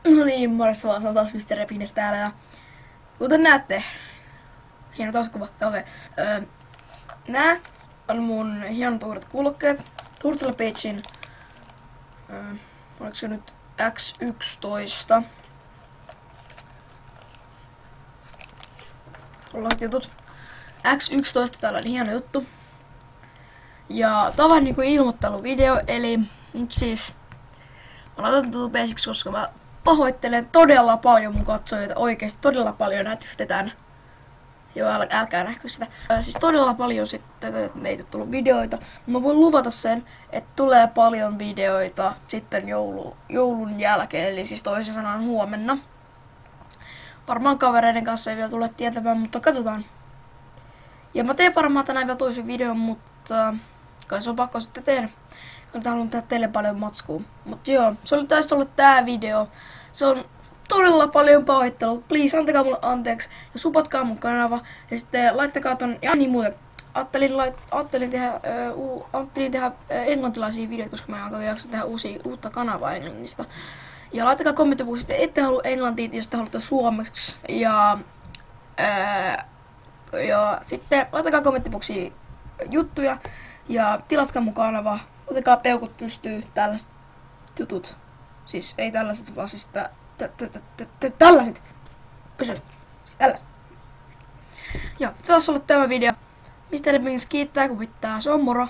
No niin, morjesta vaan, se on taas Mr. Repines täällä ja kuten näette, hieno taskuva, okei. Nää on mun hienot uudet kuulokkeet. Turtle Pagein, oliko se nyt X11. Tuollaiset jutut. X11, tällainen hieno juttu. Ja tää on vähän niinku ilmoitteluvideo, eli nyt siis mä laitan tätä basics, koska mä pahoittelen todella paljon mun katsojia, oikeesti todella paljon, näettekö te tän? Joo, älkää nähkö sitä. Siis todella paljon sitten, että meitä on tullut videoita. Mä voin luvata sen, että tulee paljon videoita sitten joulun jälkeen, eli siis toisin sanoen huomenna. Varmaan kavereiden kanssa ei vielä tule tietämään, mutta katsotaan. Ja mä teen varmaan tänään vielä toisen videon, mutta kai se on pakko sitten tehdä. Kun haluan tehdä teille paljon matskua. Mut joo, se oli taisi olla tää video. Se on todella paljon pahoittelut. Please, antakaa mulle anteeksi. Ja supatkaa mun kanava. Ja sitten laittakaa ton... Ja niin muuten. Ajattelin tehdä englantilaisia videoita, koska mä en alkaa jaksa tehdä uutta kanavaa englannista. Ja laittakaa kommenttipuksista, että ette halua englantia, jos te haluatte suomeksi. Ja sitten laittakaa kommenttipuksiin juttuja. Ja tilatkaa mun kanava. Ottakaa peukut pystyy, tällaiset jutut. Siis ei tällaiset, vaan siis tällaiset. Pysy. Siis tällaiset. Ja se olisi ollut tämä video. Mr. Repines kiittää kun pitää. Se on moro.